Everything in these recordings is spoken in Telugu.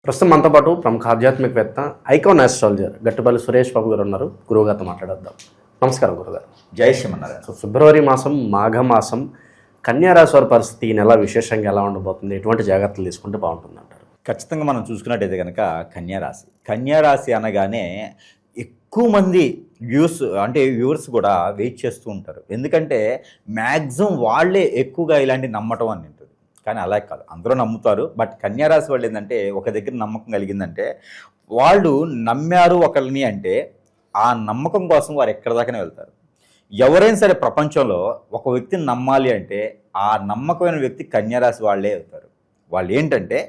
ప్రస్తుతం మనతో పాటు ప్రముఖ ఆధ్యాత్మికవేత్త ఐకాన్ ఆస్ట్రాలజర్ గట్టుపల్లి సురేష్ బాబు గారు ఉన్నారు. గురువుగారితో మాట్లాడేద్దాం. నమస్కారం గురుగారు. జై శ్రీమన్నారాయణ. ఫిబ్రవరి మాసం మాఘ మాసం కన్యారాశి వారి పరిస్థితి ఈ నెల విశేషంగా ఎలా ఉండబోతుంది, ఎటువంటి జాగ్రత్తలు తీసుకుంటే బాగుంటుంది అంటారు? ఖచ్చితంగా మనం చూసుకున్నట్టయితే కనుక కన్యారాశి అనగానే ఎక్కువ మంది వ్యూవర్స్ కూడా వెయిట్ చేస్తూ ఉంటారు. ఎందుకంటే మ్యాక్సిమం వాళ్ళే ఎక్కువగా ఇలాంటి నమ్మటం అని ఉంటుంది. కానీ అలా కాదు, అందరూ నమ్ముతారు. బట్ కన్యారాశి వాళ్ళు ఏంటంటే ఒక దగ్గర నమ్మకం కలిగిందంటే వాళ్ళు నమ్మారు ఒకరిని అంటే ఆ నమ్మకం కోసం వారు ఎక్కడి దాకానే వెళ్తారు. ఎవరైనా సరే ప్రపంచంలో ఒక వ్యక్తిని నమ్మాలి అంటే ఆ నమ్మకమైన వ్యక్తి కన్యారాశి వాళ్ళే వెళ్తారు. వాళ్ళు ఏంటంటే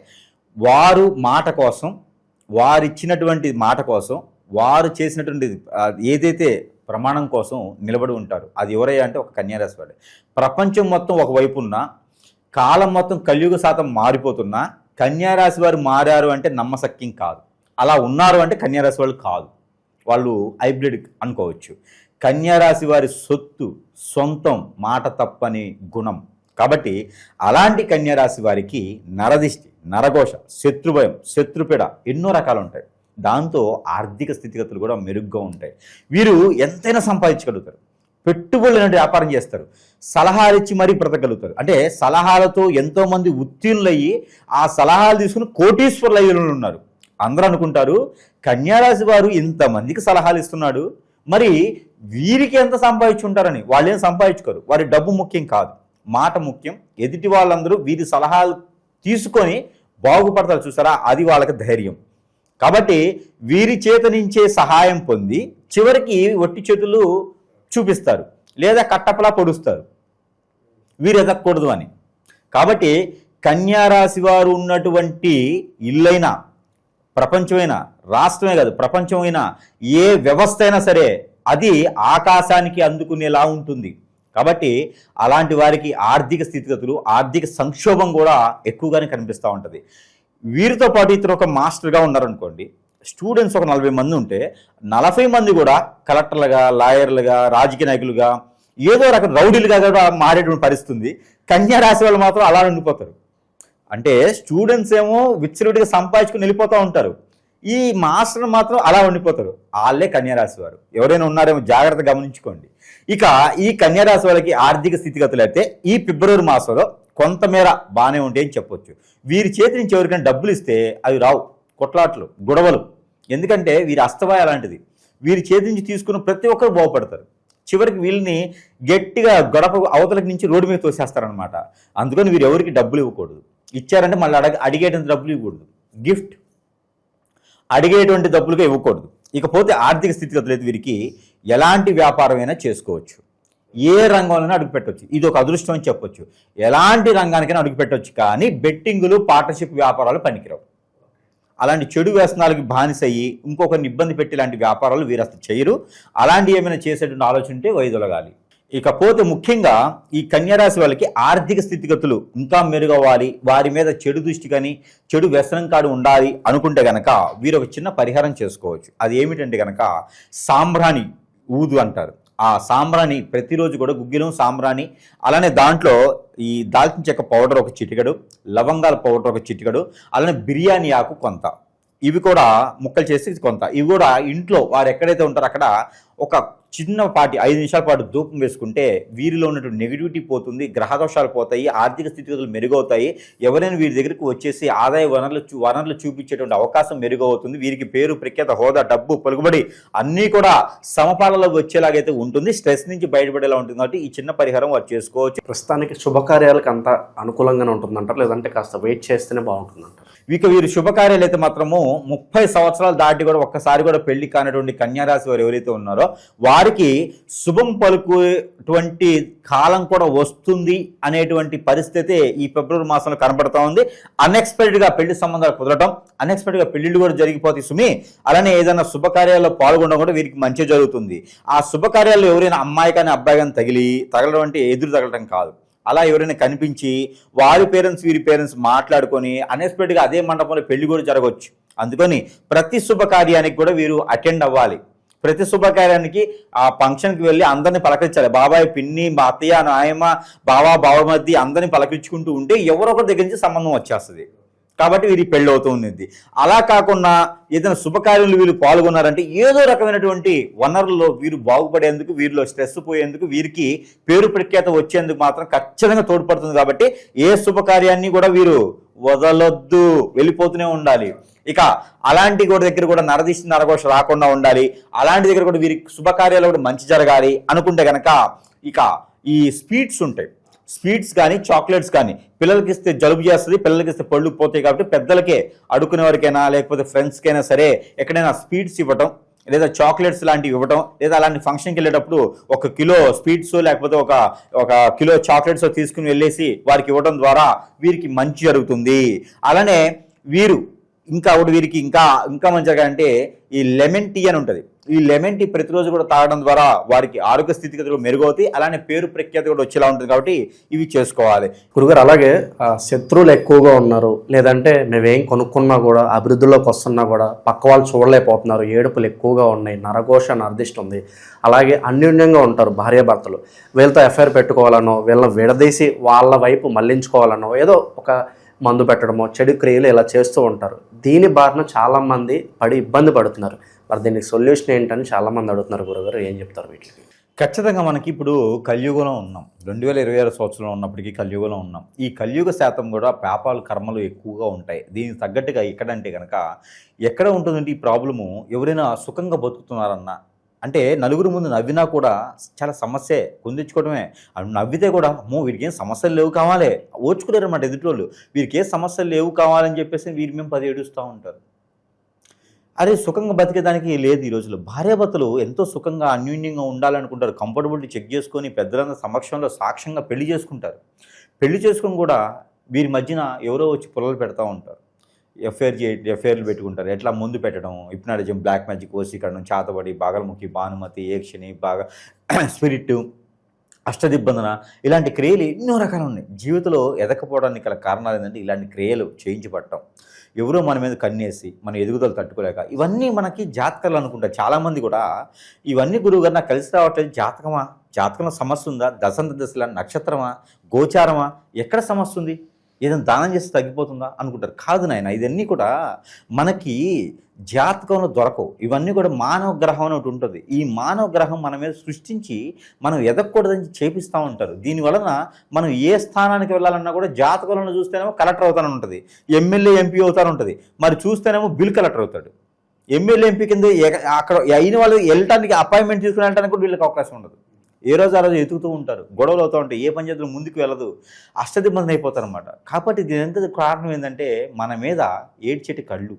వారు మాట కోసం, వారు ఇచ్చినటువంటి మాట కోసం, వారు చేసినటువంటి ఏదైతే ప్రమాణం కోసం నిలబడి ఉంటారు. అది ఎవరయ్యా అంటే ఒక కన్యారాశి వాళ్ళే. ప్రపంచం మొత్తం ఒకవైపు ఉన్న కాలం మొత్తం కలియుగ శాతం మారిపోతున్నా కన్యారాశి వారు మారారు అంటే నమ్మశక్యం కాదు. అలా ఉన్నారు అంటే కన్యారాశి వాళ్ళు కాదు, వాళ్ళు హైబ్రిడ్ అనుకోవచ్చు. కన్యారాశి వారి సొంతం, మాట తప్పని గుణం. కాబట్టి అలాంటి కన్యారాశి వారికి నరదిష్టి, నరఘోష, శత్రుభయం, శత్రుపీడ ఎన్నో రకాలు ఉంటాయి. దాంతో ఆర్థిక స్థితిగతులు కూడా మెరుగ్గా ఉంటాయి. వీరు ఎంతైనా సంపాదించగలుగుతారు. పెట్టుబడులు అనేటువంటి వ్యాపారం చేస్తారు. సలహాలు ఇచ్చి మరీ బ్రతకగలుగుతారు. అంటే సలహాలతో ఎంతోమంది ఉత్తీర్ణులయ్యి ఆ సలహాలు తీసుకుని కోటీశ్వరులు అయ్యి ఉన్నారు. అందరూ అనుకుంటారు కన్యారాశి వారు ఇంతమందికి సలహాలు ఇస్తున్నాడు, మరి వీరికి ఎంత సంపాదించుంటారని. వాళ్ళేం సంపాదించుకోరు. వారి డబ్బు ముఖ్యం కాదు, మాట ముఖ్యం. ఎదుటి వాళ్ళందరూ వీరి సలహాలు తీసుకొని బాగుపడతారు చూసారా, అది వాళ్ళకి ధైర్యం. కాబట్టి వీరి చేత నుంచే సహాయం పొంది చివరికి ఒట్టి చేతులు చూపిస్తారు, లేదా కట్టపలా పొడుస్తారు వీరు ఎదగకూడదు అని. కాబట్టి కన్యారాశి వారు ఉన్నటువంటి ఇల్లైనా, ప్రపంచమైనా, రాష్ట్రమే కాదు ప్రపంచమైనా, ఏ వ్యవస్థ అయినా సరే అది ఆకాశానికి అందుకునేలా ఉంటుంది. కాబట్టి అలాంటి వారికి ఆర్థిక స్థితిగతులు, ఆర్థిక సంక్షోభం కూడా ఎక్కువగానే కనిపిస్తూ ఉంటుంది. వీరితో పాటు ఇతరు ఒక మాస్టర్గా ఉన్నారనుకోండి, స్టూడెంట్స్ ఒక 40 మంది ఉంటే 40 మంది కూడా కలెక్టర్లుగా, లాయర్లుగా, రాజకీయ నాయకులుగా, ఏదో రకం రౌడీలుగా కూడా మారేటువంటి పరిస్థితి. కన్యారాశి వాళ్ళు మాత్రం అలా ఉండిపోతారు. అంటే స్టూడెంట్స్ ఏమో విచ్చలవిడిగా సంపాదించుకుని వెళ్ళిపోతూ ఉంటారు, ఈ మాస్టర్ మాత్రం అలా ఉండిపోతారు. వాళ్ళే కన్యారాశి వారు. ఎవరైనా ఉన్నారేమో జాగ్రత్త గమనించుకోండి. ఇక ఈ కన్యారాశి వాళ్ళకి ఆర్థిక స్థితిగతులు అయితే ఈ ఫిబ్రవరి మాసంలో కొంతమేర బాగానే ఉంటాయని చెప్పొచ్చు. వీరి చేతి నుంచి ఎవరికైనా డబ్బులు ఇస్తే అవి రావు, కొట్లాట్లు, గొడవలు. ఎందుకంటే వీరి అస్తవాయ అలాంటిది. వీరి చేతి నుంచి తీసుకున్న ప్రతి ఒక్కరు బాగుపడతారు. చివరికి వీళ్ళని గట్టిగా గడప అవతలకి నుంచి రోడ్డు మీద తోసేస్తారనమాట. అందుకని వీరు ఎవరికి డబ్బులు ఇవ్వకూడదు. ఇచ్చారంటే మళ్ళీ అడిగేటువంటి డబ్బులు ఇవ్వకూడదు. గిఫ్ట్ అడిగేటువంటి డబ్బులుగా ఇవ్వకూడదు. ఇకపోతే ఆర్థిక స్థితిగతులు అయితే వీరికి ఎలాంటి వ్యాపారమైనా చేసుకోవచ్చు, ఏ రంగంలోనే అడుగుపెట్టవచ్చు. ఇది ఒక అదృష్టం అని చెప్పొచ్చు. ఎలాంటి రంగానికైనా అడుగుపెట్టవచ్చు. కానీ బెట్టింగులు, పార్ట్నర్షిప్ వ్యాపారాలు పనికిరావు. అలాంటి చెడు వ్యసనాలకి బానిసయ్యి ఇంకొకరిని ఇబ్బంది పెట్టి ఇలాంటి వ్యాపారాలు వీరు అసలు చేయరు. అలాంటి ఏమైనా చేసేటువంటి ఆలోచన ఉంటే వైదొలగాలి. ఇకపోతే ముఖ్యంగా ఈ కన్యారాశి వాళ్ళకి ఆర్థిక స్థితిగతులు ఇంకా మెరుగవ్వాలి, వారి మీద చెడు దృష్టి కానీ చెడు వ్యసనం కాడు ఉండాలి అనుకుంటే గనక వీరు ఒక చిన్న పరిహారం చేసుకోవచ్చు. అది ఏమిటంటే గనక సాంబ్రాణి ఊదు అంటారు. ఆ సాంబ్రాణి ప్రతిరోజు కూడా గుగ్గిలం సాంబ్రాణి, అలానే దాంట్లో ఈ దాల్చిన చెక్క పౌడర్ ఒక చిటికెడు, లవంగాల పౌడర్ ఒక చిటికెడు, అలానే బిర్యానీ ఆకు కొంత, ఇవి కూడా ముక్కలు చేసి కొంత, ఇవి కూడా ఇంట్లో వారు ఎక్కడైతే ఉంటారో అక్కడ ఒక చిన్నపాటి 5 నిమిషాల పాటు ధూపం వేసుకుంటే వీరిలో ఉన్నటువంటి నెగిటివిటీ పోతుంది, గ్రహదోషాలు పోతాయి, ఆర్థిక స్థితిగతులు మెరుగవుతాయి. ఎవరైనా వీరి దగ్గరికి వచ్చేసి ఆదాయ వనరులు చూపించేటువంటి అవకాశం మెరుగవుతుంది. వీరికి పేరు, ప్రఖ్యాత, హోదా, డబ్బు, పలుకుబడి అన్నీ కూడా సమపాలలో వచ్చేలాగైతే ఉంటుంది. స్ట్రెస్ నుంచి బయటపడేలా ఉంటుంది. కాబట్టి ఈ చిన్న పరిహారం వారు చేసుకోవచ్చు. ప్రస్తుతానికి శుభకార్యాలకు అంత అనుకూలంగానే ఉంటుందంటారు, లేదంటే కాస్త వెయిట్ చేస్తేనే బాగుంటుందంటారు? ఇక వీరు శుభకార్యాలు అయితే మాత్రము 30 సంవత్సరాలు దాటి కూడా ఒక్కసారి కూడా పెళ్లి కానటువంటి కన్యారాశి వారు ఎవరైతే ఉన్నారో వారికి శుభం పలుకుటువంటి కాలం కూడా వస్తుంది అనేటువంటి పరిస్థితి ఈ ఫిబ్రవరి మాసంలో కనబడతా ఉంది. అన్ఎక్స్పెక్టెడ్గా పెళ్లి సంబంధాలు కుదరటం, అన్ఎక్స్పెక్టెడ్గా పెళ్లిళ్ళు కూడా జరిగిపోతాయి సుమి. అలానే ఏదైనా శుభకార్యాల్లో పాల్గొనడం కూడా వీరికి మంచి జరుగుతుంది. ఆ శుభకార్యాల్లో ఎవరైనా అమ్మాయి కానీ అబ్బాయి కానీ తగలడం అంటే ఎదురు తగలటం కాదు. అలా ఎవరైనా కనిపించి వారి పేరెంట్స్ వీరి పేరెంట్స్ మాట్లాడుకొని అన్ఎక్స్పెక్టెడ్గా అదే మండపంలో పెళ్లి కూడా జరగవచ్చు. అందుకని ప్రతి శుభకార్యానికి కూడా వీరు అటెండ్ అవ్వాలి. ప్రతి శుభకార్యానికి ఆ ఫంక్షన్కి వెళ్ళి అందరినీ పలకరించాలి. బాబాయ్, పిన్ని, మా అత్తయ్య, నాయమ్మ, బావా, బావమర్ది అందరినీ పలకరించుకుంటూ ఉంటే ఎవరొకరి దగ్గర నుంచి సంబంధం వచ్చేస్తుంది. కాబట్టి వీరికి పెళ్ళి అవుతూ ఉంది. అలా కాకుండా ఏదైనా శుభకార్యంలో వీళ్ళు పాల్గొన్నారంటే ఏదో రకమైనటువంటి వనరుల్లో వీరు బాగుపడేందుకు, వీరిలో స్ట్రెస్ పోయేందుకు, వీరికి పేరు ప్రఖ్యాత వచ్చేందుకు మాత్రం ఖచ్చితంగా తోడ్పడుతుంది. కాబట్టి ఏ శుభకార్యాన్ని కూడా వీరు వదలొద్దు, వెళ్ళిపోతూనే ఉండాలి. ఇక అలాంటి కూడా దగ్గర కూడా నరదిష్టి నరఘోష రాకుండా ఉండాలి. అలాంటి దగ్గర కూడా వీరికి శుభకార్యాలు కూడా మంచి జరగాలి అనుకుంటే కనుక ఇక ఈ స్వీట్స్ ఉంటాయి, స్వీట్స్ కానీ చాక్లెట్స్ కానీ పిల్లలకి ఇస్తే జలుబు చేస్తుంది, పిల్లలకి ఇస్తే పళ్ళు పోతాయి. కాబట్టి పెద్దలకే, అడుక్కునే వారికైనా లేకపోతే ఫ్రెండ్స్కైనా సరే ఎక్కడైనా స్వీట్స్ ఇవ్వటం, లేదా చాక్లెట్స్ లాంటివి ఇవ్వటం, లేదా అలాంటి ఫంక్షన్కి వెళ్ళేటప్పుడు 1 కిలో స్వీట్స్ లేకపోతే ఒక కిలో చాక్లెట్స్ తీసుకుని వెళ్ళేసి వారికి ఇవ్వడం ద్వారా వీరికి మంచి జరుగుతుంది. అలానే వీరికి ఇంకా మంచిగా అంటే ఈ లెమన్ టీ అని ఉంటుంది. ఈ లెమన్ టీ ప్రతిరోజు కూడా తాగడం ద్వారా వారికి ఆరోగ్య స్థితిగతులు మెరుగవుతాయి. అలానే పేరు ప్రఖ్యాతి కూడా వచ్చేలా ఉంటుంది. కాబట్టి ఇవి చేసుకోవాలి. గురుగారు, అలాగే శత్రువులు ఎక్కువగా ఉన్నారు, లేదంటే మేమేం కొనుక్కున్నా కూడా అభివృద్ధిలోకి వస్తున్నా కూడా పక్క వాళ్ళు చూడలేకపోతున్నారు, ఏడుపులు ఎక్కువగా ఉన్నాయి, నరఘోష నరదిష్టి ఉంది, అలాగే అన్యోన్యంగా ఉంటారు భార్యాభర్తలు, వీళ్ళతో ఎఫ్ఐఆర్ పెట్టుకోవాలనో, వీళ్ళని విడదీసి వాళ్ళ వైపు మళ్లించుకోవాలనో, ఏదో ఒక మందు పెట్టడమో, చెడు క్రియలు ఇలా చేస్తూ ఉంటారు. దీని బారిన చాలామంది పడి ఇబ్బంది పడుతున్నారు. మరి దీనికి సొల్యూషన్ ఏంటని చాలామంది అడుగుతున్నారు. గురుగారు ఏం చెప్తారు వీటికి? ఖచ్చితంగా మనకి ఇప్పుడు కలియుగంలో ఉన్నాం. 2026 సంవత్సరంలో ఉన్నప్పటికీ కలియుగంలో ఉన్నాం. ఈ కలియుగ శాతం కూడా పాపాలు కర్మలు ఎక్కువగా ఉంటాయి. దీనికి తగ్గట్టుగా ఎక్కడంటే కనుక ఎక్కడ ఉంటుందంటే ఈ ప్రాబ్లము, ఎవరైనా సుఖంగా బతుకుతున్నారన్నా అంటే నలుగురు ముందు నవ్వినా కూడా చాలా సమస్యే, కొందించుకోవడమే. నవ్వితే కూడా అమ్మో వీరికి ఏం సమస్యలు లేవు కావాలి, ఓర్చుకోలేరు అన్నమాట ఎదుటివాళ్ళు. వీరికి ఏ సమస్యలు లేవు కావాలని చెప్పేసి వీరి మేము 10 ఏడుస్తూ ఉంటారు. అరే సుఖంగా బతికేదానికి లేదు. ఈ రోజుల్లో భార్యాభర్తలు ఎంతో సుఖంగా అన్యోన్యంగా ఉండాలనుకుంటారు. కంఫర్టబిలిటీ చెక్ చేసుకొని పెద్దలందరి సమక్షంలో సాక్ష్యంగా పెళ్లి చేసుకుంటారు. పెళ్లి చేసుకొని కూడా వీరి మధ్యన ఎవరో వచ్చి పుల్లలు పెడతా ఉంటారు. ఎఫ్ఐఆర్లు పెట్టుకుంటారు. ఎట్లా ముందు పెట్టడం, హిప్నాటిజం, బ్లాక్ మ్యాజిక్, వశీకరణం, చాతబడి, బాగలముఖి, భానుమతి, ఏక్షిణి, బాగా స్పిరిట్, అష్టదిబ్బందన, ఇలాంటి క్రియలు ఎన్నో రకాలు ఉన్నాయి. జీవితంలో ఎదకపోవడానికి గల కారణాలు ఏంటంటే ఇలాంటి క్రియలు చేయించబడటం, ఎవరో మన మీద కన్నేసి మన ఎదుగుదల తట్టుకోలేక, ఇవన్నీ మనకి జాతకాలు అనుకుంటారు చాలామంది కూడా. ఇవన్నీ గురువుగారు నాకు కలిసి రావట్లేదు, జాతకంలో సమస్య ఉందా, దశల నక్షత్రమా, గోచారమా, ఎక్కడ సమస్య ఉంది, ఏదైనా దానం చేస్తే తగ్గిపోతుందా అనుకుంటారు. కాదు నాయన, ఇవన్నీ కూడా మనకి జాతకంలో దొరకవు. ఇవన్నీ కూడా మానవ గ్రహం అని ఒకటి ఉంటుంది. ఈ మానవ గ్రహం మన మీద సృష్టించి మనం ఎదగకూడదని చేపిస్తూ ఉంటారు. దీనివలన మనం ఏ స్థానానికి వెళ్ళాలన్నా కూడా జాతకంలో చూస్తేనేమో కలెక్టర్ అవుతానని ఉంటుంది, ఎమ్మెల్యే ఎంపీ అవుతాను ఉంటుంది, మరి చూస్తేనేమో బిల్ కలెక్టర్ అవుతాడు. ఎమ్మెల్యే ఎంపీ కింద అక్కడ అయిన వాళ్ళు వెళ్ళటానికి అపాయింట్మెంట్ తీసుకుని వెళ్ళడానికి కూడా వీళ్ళకి అవకాశం ఉండదు. ఏ రోజు ఆ రోజు ఎతుకుతూ ఉంటారు, గొడవలు అవుతూ ఉంటాయి, ఏ పంచాయతీలో ముందుకు వెళ్ళదు, అష్టదిబ్బంది అయిపోతారు అనమాట. కాబట్టి దీని కారణం ఏంటంటే మన మీద ఏడ్చేటి కళ్ళు.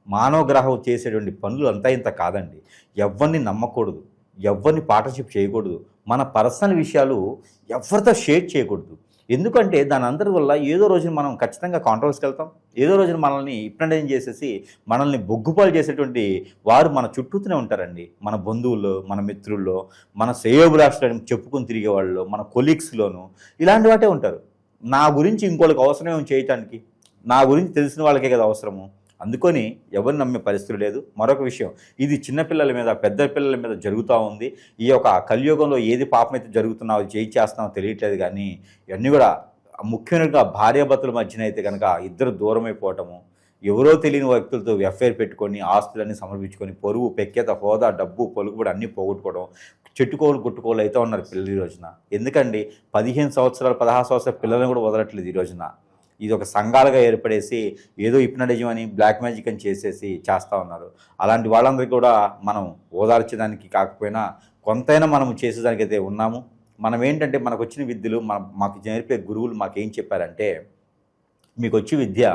మానవ గ్రహం చేసేటువంటి పనులు అంతా ఇంత కాదండి. ఎవరిని నమ్మకూడదు, ఎవరిని పార్ట్నర్షిప్ చేయకూడదు, మన పర్సనల్ విషయాలు ఎవరితో షేర్ చేయకూడదు. ఎందుకంటే దాని అందరి వల్ల ఏదో రోజున మనం ఖచ్చితంగా కాంట్రవర్స్కి వెళ్తాం. ఏదో రోజున మనల్ని హిప్నటైజ్ చేసేసి మనల్ని బొగ్గుపాలు చేసేటువంటి వారు మన చుట్టూతూనే ఉంటారండి. మన బంధువుల్లో, మన మిత్రుల్లో, మన శ్రేయోభిలాషులను చెప్పుకొని తిరిగే వాళ్ళు, మన కొలీగ్స్లోను ఇలాంటి వాటే ఉంటారు. నా గురించి ఇంకోళ్ళకి అవసరమేమో చేయటానికి, నా గురించి తెలిసిన వాళ్ళకే కదా అవసరము. అందుకొని ఎవరిని నమ్మే పరిస్థితి లేదు. మరొక విషయం, ఇది చిన్నపిల్లల మీద, పెద్ద పిల్లల మీద జరుగుతూ ఉంది. ఈ యొక్క కలియుగంలో ఏది పాపమైతే జరుగుతున్నావో చేస్తున్నావో తెలియట్లేదు. కానీ ఇవన్నీ కూడా ముఖ్యంగా భార్యాభర్తల మధ్యన అయితే కనుక ఇద్దరు దూరం అయిపోవటము, ఎవరో తెలియని వ్యక్తులతో ఎఫ్ఐఆర్ పెట్టుకొని ఆస్తులన్నీ సమర్పించుకొని పొరుగు, పెక్కేత, హోదా, డబ్బు, పలుకుబడి అన్నీ పోగొట్టుకోవడం, చెట్టుకోలు గుట్టుకోలు అయితే ఉన్నారు పిల్లలు ఈ రోజున. ఎందుకండి 15 సంవత్సరాలు 16 సంవత్సరాల పిల్లలను కూడా వదలట్లేదు ఈ రోజున. ఇది ఒక సంఘాలుగా ఏర్పడేసి ఏదో హిప్నటిజం అని, బ్లాక్ మ్యాజిక్ అని చేసేసి చేస్తూ ఉన్నారు. అలాంటి వాళ్ళందరికీ కూడా మనం ఓదార్చడానికి కాకపోయినా కొంతైనా మనం చేసేదానికైతే ఉన్నాము. మనం ఏంటంటే మనకు వచ్చిన విద్యలు, మాకు నేర్పే గురువులు మాకేం చెప్పారంటే, మీకు వచ్చి విద్య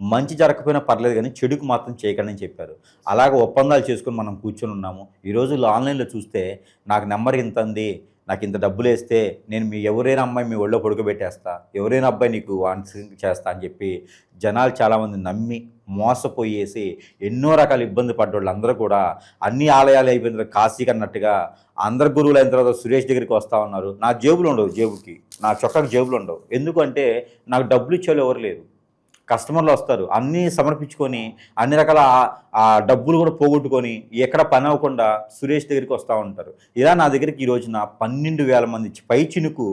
మంచి జరగకపోయినా పర్లేదు కానీ చెడుకు మాత్రం చేయకండి అని చెప్పారు. అలాగే ఒప్పందాలు చేసుకొని మనం కూర్చొని ఉన్నాము. ఈ రోజుల్లో ఆన్లైన్లో చూస్తే నాకు నెంబర్ ఇంత ఉంది, నాకు ఇంత డబ్బులు వేస్తే నేను ఎవరైనా అమ్మాయి మీ ఒళ్ళో పడుకోబెట్టేస్తా, ఎవరైనా అబ్బాయి నీకు ఆన్సరింగ్ చేస్తా అని చెప్పి జనాలు చాలామంది నమ్మి మోసపోయేసి ఎన్నో రకాల ఇబ్బంది పడ్డోళ్ళు అందరూ కూడా అన్ని ఆలయాలు అయిపోయిన తర్వాత కాశీకి అన్నట్టుగా అందరు గురువులు అయిన తర్వాత సురేష్ దగ్గరికి వస్తూ ఉన్నారు. నా జేబులు ఉండవు, నా చొక్కాకి జేబులు ఉండవు. ఎందుకంటే నాకు డబ్బులు ఇచ్చేవాళ్ళు ఎవరు లేరు. కస్టమర్లు వస్తారు, అన్నీ సమర్పించుకొని అన్ని రకాల డబ్బులు కూడా పోగొట్టుకొని ఎక్కడ పని అవ్వకుండా సురేష్ దగ్గరికి వస్తూ ఉంటారు. ఇలా నా దగ్గరికి ఈ రోజున 12,000 మంది పై చినుకు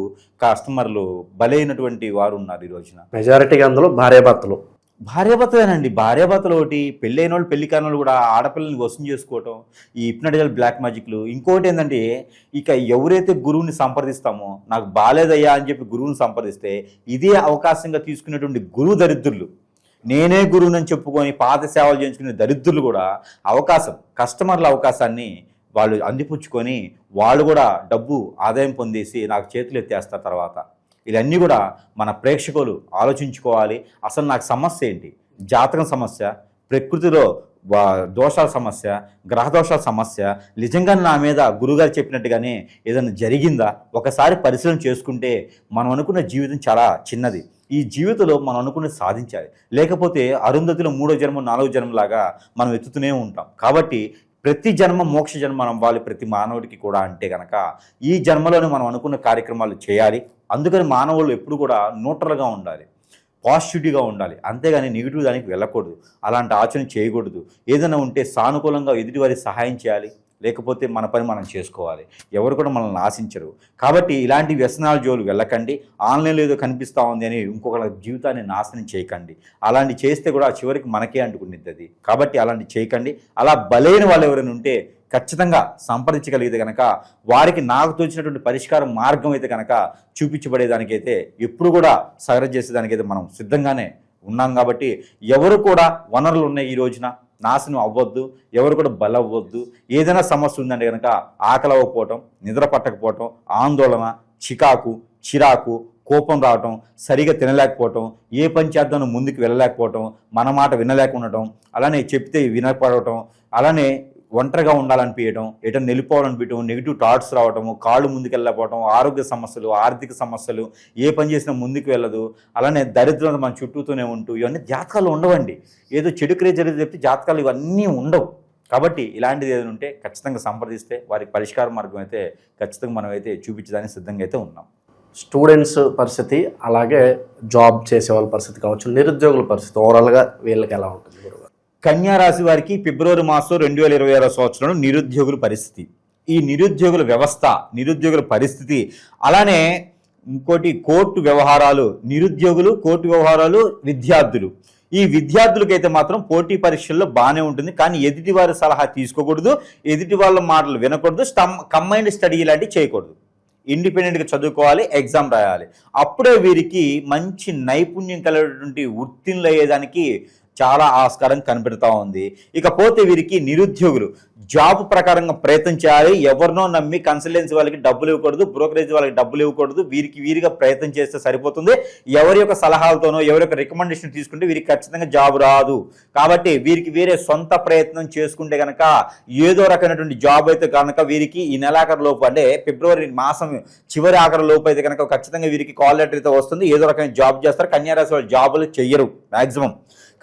కస్టమర్లు బలైనటువంటి వారు ఉన్నారు ఈ రోజున. మెజారిటీగా అందులో భార్యాభర్తలు భార్యాభర్తలేనండి. భార్యాభర్తలు ఒకటి, పెళ్ళైన వాళ్ళు పెళ్లి కాని వాళ్ళు కూడా ఆడపిల్లల్ని వశం చేసుకోవటం, ఈ హిప్నటిజల్ బ్లాక్ మ్యాజిక్లు. ఇంకోటి ఏంటంటే, ఇక ఎవరైతే గురువుని సంప్రదిస్తామో, నాకు బాలేదయ్యా అని చెప్పి గురువుని సంప్రదిస్తే ఇదే అవకాశంగా తీసుకునేటువంటి గురువు దరిద్రులు, నేనే గురువునని చెప్పుకొని పాత సేవలు చేయించుకునే దరిద్రులు కూడా కస్టమర్ల అవకాశాన్ని వాళ్ళు అందిపుచ్చుకొని వాళ్ళు కూడా డబ్బు ఆదాయం పొందేసి నాకు చేతులు ఎత్తేస్తారు తర్వాత. ఇవన్నీ కూడా మన ప్రేక్షకులు ఆలోచించుకోవాలి. అసలు నాకు సమస్య ఏంటి? జాతకం సమస్య, ప్రకృతిలో దోషాల సమస్య, గ్రహ దోషాల సమస్య, నిజంగా నా మీద గురుగారు చెప్పినట్టుగానే ఏదైనా జరిగిందా? ఒకసారి పరిశీలన చేసుకుంటే మనం అనుకున్న జీవితం చాలా చిన్నది. ఈ జీవితంలో మనం అనుకున్నది సాధించాలి. లేకపోతే అరుంధతిలో 3వ జన్మ 4వ జన్మలాగా మనం ఎత్తుతూనే ఉంటాం. కాబట్టి ప్రతి జన్మ మోక్ష జన్మ అవ్వాలి ప్రతి మానవుడికి కూడా. అంటే కనుక ఈ జన్మలోనే మనం అనుకున్న కార్యక్రమాలు చేయాలి. అందుకని మానవులు ఎప్పుడు కూడా న్యూట్రల్గా ఉండాలి, పాజిటివ్గా ఉండాలి. అంతేగాని నెగిటివ్ దానికి వెళ్ళకూడదు, అలాంటి ఆచరణ చేయకూడదు. ఏదైనా ఉంటే సానుకూలంగా ఎదుటివారికి సహాయం చేయాలి, లేకపోతే మన పని మనం చేసుకోవాలి. ఎవరు కూడా మనల్ని ఆశించరు. కాబట్టి ఇలాంటి వ్యసనాల జోలు వెళ్ళకండి. ఆన్లైన్లో ఏదో కనిపిస్తూ ఉంది అని ఇంకొకరి జీవితాన్ని నాశనం చేయకండి. అలాంటి చేస్తే కూడా చివరికి మనకే అంటుకునేది అది. కాబట్టి అలాంటి చేయకండి. అలా బలైన వాళ్ళు ఎవరైనా ఉంటే ఖచ్చితంగా సంప్రదించగలిగితే కనుక వారికి నాకు తోచినటువంటి పరిష్కార మార్గం అయితే కనుక చూపించబడేదానికైతే ఎప్పుడు కూడా సహకరణ చేసేదానికైతే మనం సిద్ధంగానే ఉన్నాం. కాబట్టి ఎవరు కూడా వనరులు ఉన్నాయి ఈ రోజున నాశనం అవ్వద్దు, ఎవరు కూడా బలవ్వద్దు. ఏదైనా సమస్య ఉందంటే కనుక ఆకలి అవ్వకపోవటం, నిద్ర పట్టకపోవటం, ఆందోళన, చిరాకు, కోపం రావటం, సరిగా తినలేకపోవటం, ఏ పని చేద్దాం ముందుకు వెళ్ళలేకపోవటం, మన మాట వినలేకుండటం, అలానే చెప్తే వినపడటం, అలానే ఒంటరిగా ఉండాలనిపించడం, ఎటన్నా వెళ్ళిపోవాలనిపించడం, నెగిటివ్ థాట్స్ రావటము, కాళ్ళు ముందుకు వెళ్ళకపోవడం, ఆరోగ్య సమస్యలు, ఆర్థిక సమస్యలు, ఏ పని చేసినా ముందుకు వెళ్ళదు, అలానే దరిద్రత మన చుట్టూతోనే ఉంటూ, ఇవన్నీ జాతకాలు ఉండవండి. ఏదో చెడు క్రియ జరిగితే చెప్తే జాతకాలు ఇవన్నీ ఉండవు. కాబట్టి ఇలాంటిది ఏదైనా ఉంటే ఖచ్చితంగా సంప్రదిస్తే వారికి పరిష్కార మార్గం అయితే ఖచ్చితంగా మనం అయితే చూపించడానికి సిద్ధంగా అయితే ఉన్నాం. స్టూడెంట్స్ పరిస్థితి, అలాగే జాబ్ చేసే వాళ్ళ పరిస్థితి కావచ్చు, నిరుద్యోగుల పరిస్థితి ఓవరాల్గా వీళ్ళకి ఎలా ఉంటుంది? కన్యా రాశి వారికి ఫిబ్రవరి మాసం 2026 సంవత్సరంలో నిరుద్యోగుల పరిస్థితి, ఈ నిరుద్యోగుల వ్యవస్థ, నిరుద్యోగుల పరిస్థితి, అలానే ఇంకోటి కోర్టు వ్యవహారాలు, నిరుద్యోగులు, కోర్టు వ్యవహారాలు, విద్యార్థులు. ఈ విద్యార్థులకైతే మాత్రం పోటీ పరీక్షల్లో బాగానే ఉంటుంది. కానీ ఎదుటి వారి సలహా తీసుకోకూడదు, ఎదుటి వాళ్ళ మాటలు వినకూడదు, కంబైన్డ్ స్టడీ ఇలాంటివి చేయకూడదు. ఇండిపెండెంట్గా చదువుకోవాలి, ఎగ్జామ్ రాయాలి. అప్పుడే వీరికి మంచి నైపుణ్యం కలిగినటువంటి ఉత్తీర్ణులు అయ్యేదానికి చాలా ఆస్కారం కనిపెడతా ఉంది. ఇకపోతే వీరికి నిరుద్యోగులు జాబ్ ప్రకారంగా ప్రయత్నం చేయాలి. ఎవరినో నమ్మి కన్సల్టెన్సీ వాళ్ళకి డబ్బులు ఇవ్వకూడదు, బ్రోకరేజ్ వాళ్ళకి డబ్బులు ఇవ్వకూడదు. వీరిగా ప్రయత్నం చేస్తే సరిపోతుంది. ఎవరి యొక్క సలహాలతోనో ఎవరి యొక్క రికమెండేషన్ తీసుకుంటే వీరికి ఖచ్చితంగా జాబ్ రాదు. కాబట్టి వీరికి వేరే సొంత ప్రయత్నం చేసుకుంటే కనుక ఏదో రకమైనటువంటి జాబ్ అయితే కనుక వీరికి ఈ నెలాఖరు లోపు, అంటే ఫిబ్రవరి మాసం చివరి ఆఖరి లోపు అయితే కనుక ఖచ్చితంగా వీరికి కాల్ లెటర్ అయితే వస్తుంది. ఏదో రకమైన జాబ్ చేస్తారు. కన్యారాశి వాళ్ళు జాబులు చెయ్యరు. మ్యాక్సిమం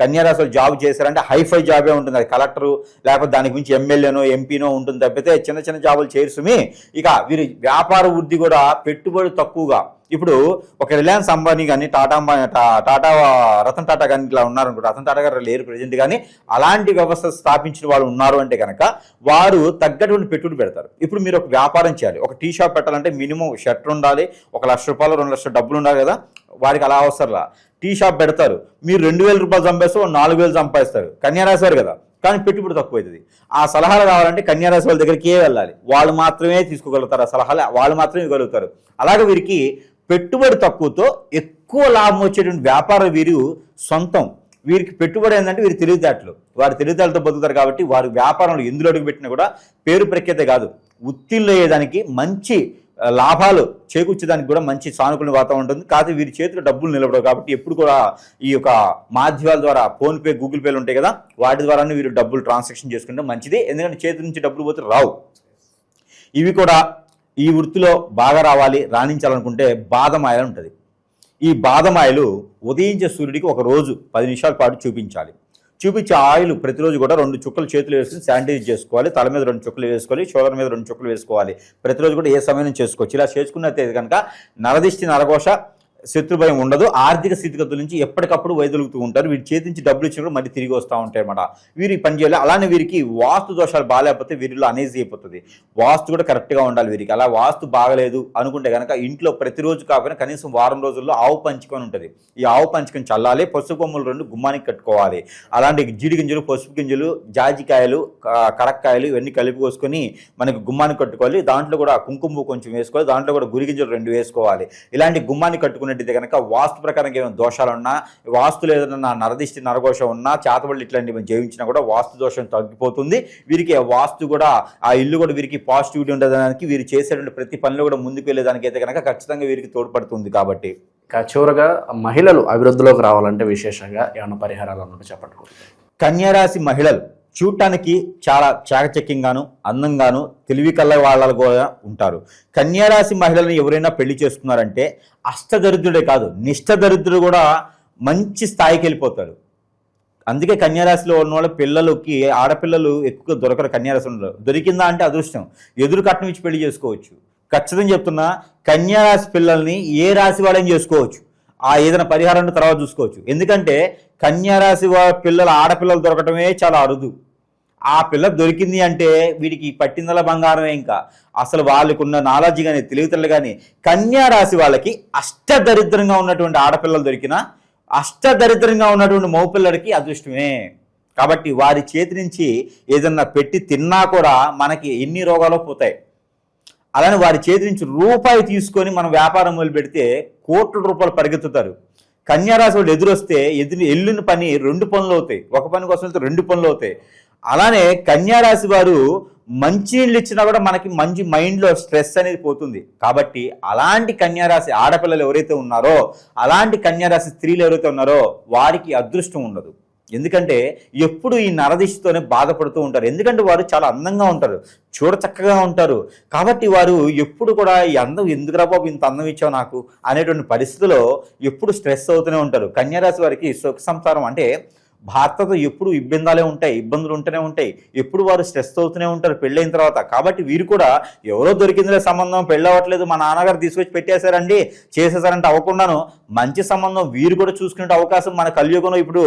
కన్యారాశిలో జాబ్ చేశారంటే హైఫై జాబే ఉంటుంది. అది కలెక్టరు లేకపోతే దానికి మించి ఎమ్మెల్యేనో ఎంపీనో ఉంటుంది తప్పితే చిన్న చిన్న జాబులు చేరుసుమి. ఇక వీరి వ్యాపార వృద్ధి కూడా పెట్టుబడి తక్కువగా. ఇప్పుడు ఒక రిలయన్స్ అంబానీ కానీ, టాటా రతన్ టాటా కానీ ఇట్లా ఉన్నారనుకుంటే, రతన్ టాటా గారు లేరు ప్రజెంట్, కానీ అలాంటి వ్యవస్థ స్థాపించిన వాళ్ళు ఉన్నారు అంటే కనుక వారు తగ్గటువంటి పెట్టుబడి పెడతారు. ఇప్పుడు మీరు ఒక వ్యాపారం చేయాలి, ఒక టీ షాప్ పెట్టాలంటే మినిమం షర్ట్ ఉండాలి, 1 లక్ష రూపాయలు 2 లక్షల డబ్బులు ఉండాలి కదా. వారికి అలా అవసరంలా. టీ షాప్ పెడతారు, మీరు 2000 రూపాయలు సంపాదిస్తారు, 4000 సంపాదిస్తారు. కన్యారాశి వారు కదా, కానీ పెట్టుబడి తక్కువ అవుతుంది. ఆ సలహాలు కావాలంటే కన్యారాశి వాళ్ళ దగ్గరికి వెళ్ళాలి. వాళ్ళు మాత్రమే తీసుకోగలుగుతారు ఆ సలహాలు, వాళ్ళు మాత్రమే ఇవ్వగలుగుతారు. అలాగే వీరికి పెట్టుబడి తక్కువతో ఎక్కువ లాభం వచ్చేటువంటి వ్యాపారం వీరు సొంతం. వీరికి పెట్టుబడి ఏంటంటే వీరి తెలివితేటలు, వారి తెలివితేటలతో బతుకుతారు. కాబట్టి వారి వ్యాపారంలో ఎందులో అడుగు పెట్టినా కూడా పేరు ప్రఖ్యాత కాదు, ఉత్తీర్ణులు అయ్యేదానికి, మంచి లాభాలు చేకూర్చేదానికి కూడా మంచి సానుకూల వాతావరణం ఉంటుంది. కాకపోతే వీరి చేతిలో డబ్బులు నిలబడవు. కాబట్టి ఎప్పుడు కూడా ఈ యొక్క మాధ్యమాల ద్వారా, ఫోన్పే, గూగుల్ పేలు ఉంటాయి కదా, వాటి ద్వారానే వీరు డబ్బులు ట్రాన్సాక్షన్ చేసుకుంటే మంచిది. ఎందుకంటే చేతి నుంచి డబ్బులు పోతే రావు. ఇవి కూడా ఈ వృత్తిలో బాగా రావాలి, రాణించాలనుకుంటే బాదమాయలు ఉంటుంది. ఈ బాదమాయలు ఉదయించే సూర్యుడికి ఒక రోజు 10 నిమిషాల పాటు చూపించాలి. చూపించే ఆయిల్ ప్రతిరోజు కూడా 2 చుక్కలు చేతులు వేసుకుని శానిటైజ్ చేసుకోవాలి. తల మీద 2 చుక్కలు వేసుకోవాలి, షోల్డర్ మీద 2 చుక్కలు వేసుకోవాలి. ప్రతిరోజు కూడా ఏ సమయం చేసుకోవచ్చు. ఇలా చేసుకున్నట్లయితే కనుక నరదిష్టి, నరఘోష, శత్రుభయం ఉండదు. ఆర్థిక స్థితిగతుల నుంచి ఎప్పటికప్పుడు వైదొలుగుతూ ఉంటారు. వీరి చేతి నుంచి డబ్బులు ఇచ్చినప్పుడు మళ్ళీ తిరిగి వస్తూ ఉంటాయి అన్నమాట. వీరు ఈ పని చేయాలి. అలానే వీరికి వాస్తు దోషాలు బాగాలేకపోతే వీరిలో అనేజీ అయిపోతుంది. వాస్తు కూడా కరెక్ట్గా ఉండాలి వీరికి. అలా వాస్తు బాగలేదు అనుకుంటే కనుక ఇంట్లో ప్రతిరోజు కాకపోయినా కనీసం వారం రోజుల్లో ఆవు పంచుకొని ఉంటుంది. ఈ ఆవు పంచుకొని చల్లాలి. పసుపు కొమ్ములు 2 గుమ్మానికి కట్టుకోవాలి. అలాంటి జీడి గింజలు, పసుపు గింజలు, జాజికాయలు, కరక్కాయలు ఇవన్నీ కలిపి కోసుకొని మనకి గుమ్మానికి కట్టుకోవాలి. దాంట్లో కూడా కుంకుమ కొంచెం వేసుకోవాలి. దాంట్లో కూడా గురి గింజలు 2 వేసుకోవాలి. ఇలాంటి గుమ్మాన్ని కట్టుకున్నట్టయితే కనుక వాస్తు ప్రకారంగా ఏమైనా దోషాలు ఉన్నా, వాస్తు లేదన్నా నరదిష్టి నరఘోషం ఉన్నా, చేతబడులు ఇట్లాంటివి జయించినా కూడా వాస్తు దోషం తగ్గిపోతుంది. వీరికి వాస్తు కూడా ఆ ఇల్లు కూడా వీరికి పాజిటివిటీ ఉండడానికి, వీరు చేసేటువంటి ప్రతి పనిలో కూడా ముందుకు వెళ్ళేదానికి అయితే కనుక ఖచ్చితంగా వీరికి తోడ్పడుతుంది. కాబట్టి చివరగా మహిళలు అభివృద్ధిలోకి రావాలంటే విశేషంగా ఏమైనా పరిహారాలు అన్నట్టు చెప్పండి. కన్యారాశి మహిళలు చూడటానికి చాలా చాకచక్యంగాను, అందంగాను, తెలివి కళ్ళ వాళ్ళు కూడా ఉంటారు. కన్యారాశి మహిళలను ఎవరైనా పెళ్లి చేసుకున్నారంటే అష్టదరిద్రుడే కాదు, నిష్టదరిద్రుడు కూడా మంచి స్థాయికి వెళ్ళిపోతారు. అందుకే కన్యారాశిలో ఉన్న వాళ్ళ పిల్లలకి, ఆడపిల్లలు ఎక్కువ దొరకరు. కన్యారాశిలో దొరికిందా అంటే అదృష్టం. ఎదురు కట్నం ఇచ్చి పెళ్లి చేసుకోవచ్చు. ఖచ్చితంగా చెప్తున్నా, కన్యారాశి పిల్లల్ని ఏ రాశి వాళ్ళని చేసుకోవచ్చు. ఏదైనా పరిహారం తర్వాత చూసుకోవచ్చు. ఎందుకంటే కన్యారాశి పిల్లల ఆడపిల్లలు దొరకటమే చాలా అరుదు. ఆ పిల్ల దొరికింది అంటే వీడికి పట్టిందల బంగారమే. ఇంకా అసలు వాళ్ళకున్న నాలెడ్జ్ కానీ, తెలివితేటలు కానీ, కన్యారాశి వాళ్ళకి అష్టదరిద్రంగా ఉన్నటువంటి ఆడపిల్లలు దొరికినా, అష్టదరిద్రంగా ఉన్నటువంటి మగపిల్లడికి అదృష్టమే. కాబట్టి వారి చేతి నుంచి ఏదన్నా పెట్టి తిన్నా కూడా మనకి ఎన్ని రోగాలు పోతాయి. అలానే వారి చేతి నుంచి రూపాయి తీసుకొని మనం వ్యాపారం మొదలు పెడితే కోట్ల రూపాయలు పరిగెత్తుతారు. కన్యారాశి వాళ్ళు ఎదురొస్తే ఎల్లుని పని 2 పనులు అవుతాయి. ఒక పని కోసం వెళ్తే 2 పనులు అవుతాయి. అలానే కన్యారాశి వారు మంచినీళ్ళు ఇచ్చినా కూడా మనకి మంచి మైండ్లో స్ట్రెస్ అనేది పోతుంది. కాబట్టి అలాంటి కన్యారాశి ఆడపిల్లలు ఎవరైతే ఉన్నారో, అలాంటి కన్యారాశి స్త్రీలు ఎవరైతే ఉన్నారో వారికి అదృష్టం ఉండదు. ఎందుకంటే ఎప్పుడు ఈ నరదిష్టితోనే బాధపడుతూ ఉంటారు. ఎందుకంటే వారు చాలా అందంగా ఉంటారు, చూడ చక్కగా ఉంటారు. కాబట్టి వారు ఎప్పుడు కూడా ఈ అందం ఎందుకురా బాబు ఇంత అందం ఇచ్చావు నాకు అనేటువంటి పరిస్థితిలో ఎప్పుడు స్ట్రెస్ అవుతూనే ఉంటారు. కన్యారాశి వారికి సుఖ సంసారం అంటే భర్తతో ఎప్పుడు ఇబ్బందులు ఉంటూనే ఉంటాయి. ఎప్పుడు వారు స్ట్రెస్ అవుతూనే ఉంటారు పెళ్ళైన తర్వాత. కాబట్టి వీరు కూడా ఎవరో దొరికిందిలే సంబంధం, పెళ్ళి అవ్వట్లేదు, మా నాన్నగారు తీసుకొచ్చి పెట్టేశారండి, చేసేసారంటే అవ్వకుండాను మంచి సంబంధం వీరు కూడా చూసుకునే అవకాశం మన కలియుగంలో ఇప్పుడు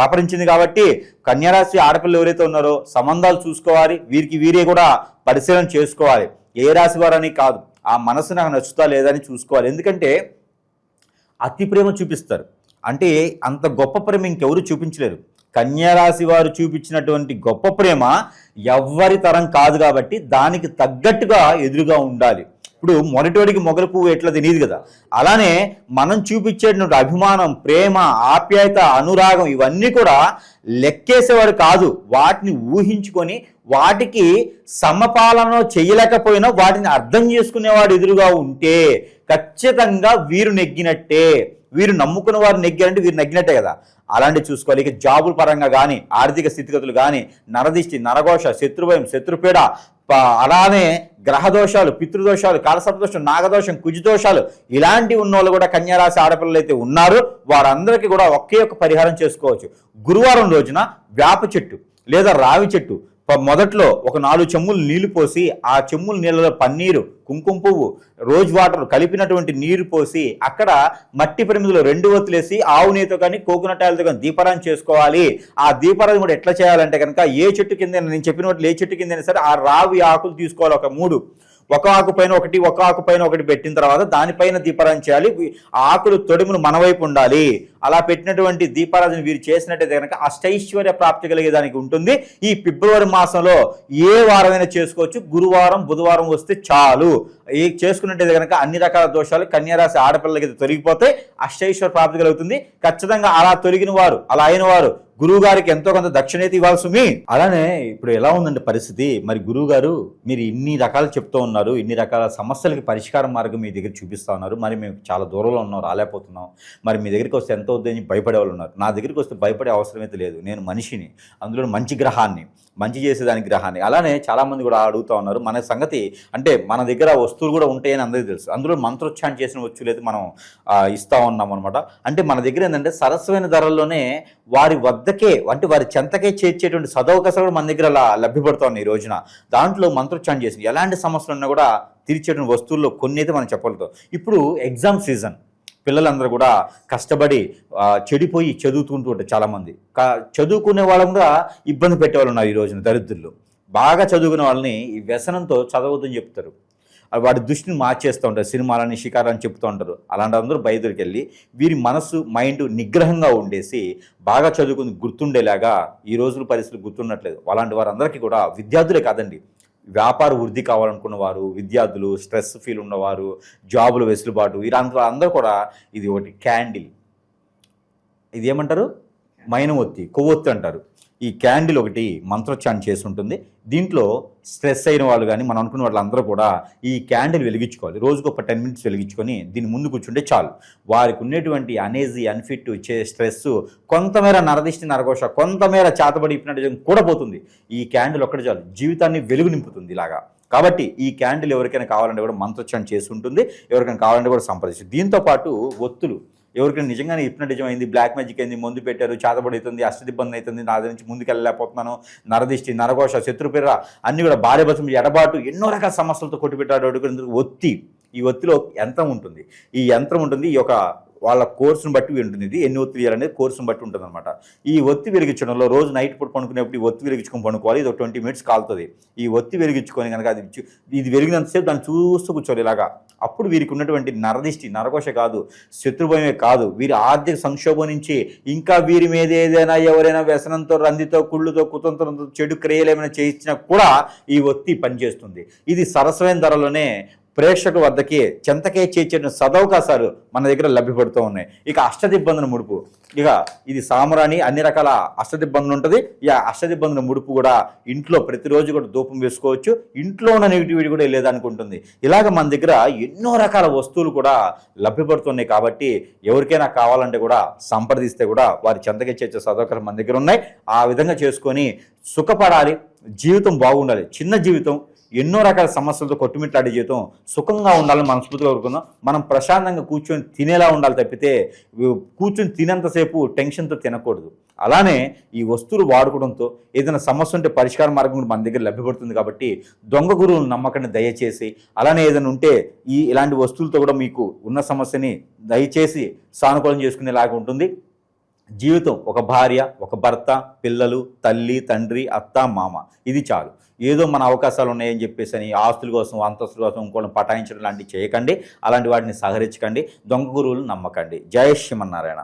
దాపరించింది. కాబట్టి కన్యారాశి ఆడపిల్లలు ఎవరైతే ఉన్నారో సంబంధాలు చూసుకోవాలి. వీరికి వీరే కూడా పరిశీలన చేసుకోవాలి. ఏ రాశి వారని కాదు, ఆ మనసు నాకు నచ్చుతా లేదని చూసుకోవాలి. ఎందుకంటే అతి ప్రేమ చూపిస్తారు. అంటే అంత గొప్ప ప్రేమ ఇంకెవరు చూపించలేరు. కన్యారాశి వారు చూపించినటువంటి గొప్ప ప్రేమ ఎవ్వరి తరం కాదు. కాబట్టి దానికి తగ్గట్టుగా ఎదురుగా ఉండాలి. ఇప్పుడు మొరటోడికి మొగల పువ్వు ఎట్లా తెలియదు కదా, అలానే మనం చూపించేటువంటి అభిమానం, ప్రేమ, ఆప్యాయత, అనురాగం ఇవన్నీ కూడా లెక్కేసేవాడు కాదు. వాటిని ఊహించుకొని వాటికి సమపాలన చేయలేకపోయినా వాటిని అర్థం చేసుకునేవాడు ఎదురుగా ఉంటే ఖచ్చితంగా వీరు నెగ్గినట్టే. వీరు నమ్ముకున్న వారు నెగ్గారంటే వీరు నెగ్గినట్టే కదా. అలాంటి చూసుకోవాలి. ఇక జాబుల పరంగా కానీ, ఆర్థిక స్థితిగతులు కానీ, నరదిష్టి, నరఘోష, శత్రుభయం, శత్రుపీడ, అలానే గ్రహదోషాలు, పితృదోషాలు, కాలసర్పదోషం, నాగదోషం, కుజదోషాలు ఇలాంటివి ఉన్న వాళ్ళు కూడా కన్యారాశి ఆడపిల్లలు అయితే ఉన్నారు. వారందరికీ కూడా ఒకే ఒక పరిహారం చేసుకోవచ్చు. గురువారం రోజున వేప చెట్టు లేదా రావి చెట్టు మొదట్లో ఒక 4 చెమ్ములు నీళ్లు పోసి, ఆ చెమ్ముల నీళ్ళలో పన్నీరు, కుంకుమ పువ్వు, రోజ్ వాటర్ కలిపినటువంటి నీరు పోసి అక్కడ మట్టి ప్రమిదలో 2 ఒత్తులేసి ఆవు నెయ్యితో కానీ కోకోనట్ ఆయిల్తో కానీ దీపారాధన చేసుకోవాలి. ఆ దీపారాధన కూడా ఎట్లా చేయాలంటే కనుక ఏ చెట్టు కింద, నేను చెప్పినట్లు ఏ చెట్టు కింద సరే ఆ రావి ఆకులు తీసుకోవాలి. ఒక 3, ఒక ఆకు పైన ఒకటి, ఒక ఆకు పైన ఒకటి పెట్టిన తర్వాత దానిపైన దీపారాధన చేయాలి. ఆకులు తొడిములు మన వైపు ఉండాలి. అలా పెట్టినటువంటి దీపారాధన వీరు చేసినట్టయితే కనుక అష్టైశ్వర్య ప్రాప్తి కలిగేదానికి ఉంటుంది. ఈ ఫిబ్రవరి మాసంలో ఏ వారమైనా చేసుకోవచ్చు. గురువారం, బుధవారం వస్తే చాలు. ఈ చేసుకున్నట్టయితే కనుక అన్ని రకాల దోషాలు కన్యారాశి ఆడపిల్లలకి తొలగిపోతే అష్టైశ్వర్య ప్రాప్తి కలుగుతుంది. ఖచ్చితంగా అలా తొలగిన వారు, అలా అయిన వారు గురువు గారికి ఎంతో కొంత దక్షిణైతే ఇవ్వాల్సి మీ. అలానే ఇప్పుడు ఎలా ఉందండి పరిస్థితి? మరి గురువు గారు మీరు ఇన్ని రకాలు చెప్తూ ఉన్నారు, ఇన్ని రకాల సమస్యలకి పరిష్కార మార్గం మీ దగ్గర చూపిస్తూ ఉన్నారు. మరి మేము చాలా దూరంలో ఉన్నాం, రాలేకపోతున్నాం. మరి మీ దగ్గరికి వస్తే ఎంత అవుతుందని భయపడే వాళ్ళు ఉన్నారు. నా దగ్గరికి వస్తే భయపడే అవసరం అయితే లేదు. నేను మనిషిని, అందులో మంచి గ్రహాన్ని, మంచి చేసేదానికి గ్రహాన్ని. అలానే చాలామంది కూడా అడుగుతూ ఉన్నారు. మన సంగతి అంటే మన దగ్గర వస్తువులు కూడా ఉంటాయని అందరికీ తెలుసు. అందులో మంత్రోచ్చారణ చేసిన వస్తువులు మనం ఇస్తూ ఉన్నాం అనమాట. అంటే మన దగ్గర ఏంటంటే సరస్వైన ధరల్లోనే వారి వద్దకే, అంటే వారి చెంతకే చేర్చేటువంటి సదవకాశాలు కూడా మన దగ్గర లభ్యపడుతున్నాయి ఈ రోజున. దాంట్లో మంత్రోచ్చారణ చేసి ఎలాంటి సమస్యలు ఉన్నా కూడా తీర్చేటువంటి వస్తువుల్లో కొన్ని అయితే మనం చెప్పగలుగుతాం. ఇప్పుడు ఎగ్జామ్ సీజన్, పిల్లలందరూ కూడా కష్టపడి చెడిపోయి చదువుతుంటూ ఉంటారు చాలామంది. చదువుకునే వాళ్ళని కూడా ఇబ్బంది పెట్టేవాళ్ళు ఉన్నారు ఈ రోజున దరిద్రులు. బాగా చదువుకునే వాళ్ళని ఈ వ్యసనంతో చదవద్దని చెప్తారు. వాడి దృష్టిని మార్చేస్తూ ఉంటారు, సినిమాలని షికారని చెప్తూ ఉంటారు. అలాంటి అందరూ బయటకు వెళ్ళి వీరి మనసు మైండ్ నిగ్రహంగా ఉండేసి బాగా చదువుకుని గుర్తుండేలాగా ఈ రోజుల పరిస్థితులు గుర్తుండట్లేదు. అలాంటి వారందరికీ కూడా విద్యార్థులే కాదండి, వ్యాపార వృద్ధి కావాలనుకున్న వారు, విద్యార్థులు, స్ట్రెస్ ఫీల్ ఉన్నవారు, జాబులు వెసులుబాటు, ఇలాంటి అందరూ కూడా ఇది ఒకటి క్యాండిల్, ఇది ఏమంటారు, మైనవొత్తి, కొవ్వొత్తి అంటారు. ఈ క్యాండిల్ ఒకటి మంత్రోచ్చారణ చేసి ఉంటుంది. దీంట్లో స్ట్రెస్ అయిన వాళ్ళు కానీ మనం అనుకున్న వాళ్ళందరూ కూడా ఈ క్యాండిల్ వెలిగించుకోవాలి. రోజుకు ఒక 10 minutes వెలిగించుకొని దీని ముందు కూర్చుంటే చాలు. వారికి ఉన్నటువంటి అనేజీ, అన్ఫిట్, స్ట్రెస్, కొంతమేర నరదిష్టి, నరఘోష, కొంతమేర చేతబడి ఇప్పినట్టు కూడా పోతుంది. ఈ క్యాండిల్ ఒక్కటి చాలు, జీవితాన్ని వెలుగు నింపుతుంది ఇలాగా. కాబట్టి ఈ క్యాండిల్ ఎవరికైనా కావాలంటే కూడా మంత్రోచ్చారణ చేసి ఉంటుంది. ఎవరికైనా కావాలంటే కూడా సంప్రదించు. దీంతోపాటు ఒత్తులు, ఎవరికైనా నిజంగానే హిప్నటిజం అయింది, బ్లాక్ మ్యాజిక్ అయింది, మందు పెట్టారు, చేతబడి అవుతుంది, అష్టదిబ్బంది అవుతుంది, నా దగ్గర నుంచి ముందుకు వెళ్ళలేకపోతున్నాను, నరదిష్టి, నరఘోష, శత్రుపిర్ర అన్నీ కూడా భార్యభర్తలు, ఎడబాటు, ఎన్నో రకాల సమస్యలతో కొట్టిపెట్టాడు. ఒత్తి, ఈ ఒత్తిలో యంత్రం ఉంటుంది. ఈ యంత్రం ఉంటుంది, ఈ యొక్క వాళ్ళ కోర్సును బట్టి ఉంటుంది. ఇది ఎన్ని ఒత్తి వేయాలనేది కోర్సును బట్టి ఉంటుంది అనమాట. ఈ ఒత్తి వెలిగించడంలో రోజు నైట్ పూట పడుకునేప్పుడు ఈ ఒత్తి వెలిగించుకొని పడుకోవాలి. ఇది 20 minutes కాలుతుంది. ఈ ఒత్తి వెలిగించుకొని కనుక ఇది వెలిగినంతసేపు దాన్ని చూస్తూ కూర్చోవాలి ఇలాగా. అప్పుడు వీరికి ఉన్నటువంటి నరదిష్టి, నరఘోష కాదు, శత్రుభయమే కాదు, వీరి ఆర్థిక సంక్షోభం నుంచి, ఇంకా వీరి మీద ఏదైనా ఎవరైనా వ్యసనంతో, రందితో, కుళ్ళుతో, కుతంత్రంతో, చెడు క్రియలు ఏమైనా చేయించినా కూడా ఈ ఒత్తి పనిచేస్తుంది. ఇది సరసమైన ధరలోనే ప్రేక్షకుల వద్దకి చెంతకే చేర్చిన సదవకాశాలు మన దగ్గర లభ్యపడుతూ ఉన్నాయి. ఇక అష్టదిబ్బందుల ముడుపు, ఇక ఇది సామరాణి, అన్ని రకాల అష్టదిబ్బందులు ఉంటుంది. ఈ అష్టదిబ్బందుల ముడుపు కూడా ఇంట్లో ప్రతిరోజు కూడా ధూపం వేసుకోవచ్చు. ఇంట్లో ఉన్న నెగిటివిటీ కూడా వెళ్ళేదానికి ఉంటుంది. ఇలాగ మన దగ్గర ఎన్నో రకాల వస్తువులు కూడా లభ్యపడుతున్నాయి. కాబట్టి ఎవరికైనా కావాలంటే కూడా సంప్రదిస్తే కూడా వారి చెంతకే చేర్చే సదవకాశాలు మన దగ్గర ఉన్నాయి. ఆ విధంగా చేసుకొని సుఖపడాలి, జీవితం బాగుండాలి. చిన్న జీవితం, ఎన్నో రకాల సమస్యలతో కొట్టుమిట్లాడే జీవితం సుఖంగా ఉండాలని మనస్ఫూర్తిగా కోరుకుందాం. మనం ప్రశాంతంగా కూర్చొని తినేలా ఉండాలి తప్పితే కూర్చొని తినేంతసేపు టెన్షన్తో తినకూడదు. అలానే ఈ వస్తువులు వాడుకోవడంతో ఏదైనా సమస్య ఉంటే పరిష్కార మార్గం కూడా మన దగ్గర లభ్యపడుతుంది. కాబట్టి దొంగ గురువులు నమ్మకండి దయచేసి. అలానే ఏదైనా ఉంటే ఇలాంటి వస్తువులతో కూడా మీకు ఉన్న సమస్యని దయచేసి సానుకూలం చేసుకునేలాగా ఉంటుంది. జీవితం ఒక భార్య, ఒక భర్త, పిల్లలు, తల్లి, తండ్రి, అత్త, మామ, ఇది చాలు. ఏదో మన అవకాశాలు ఉన్నాయని చెప్పేసి అని ఆస్తుల కోసం, అంతస్తుల కోసం ఇంకోళ్ళని పటాయించడం లాంటివి చేయకండి. అలాంటి వాటిని సహకరించకండి. దొంగ గురువులు నమ్మకండి. జయ శ్రీమన్నారాయణ.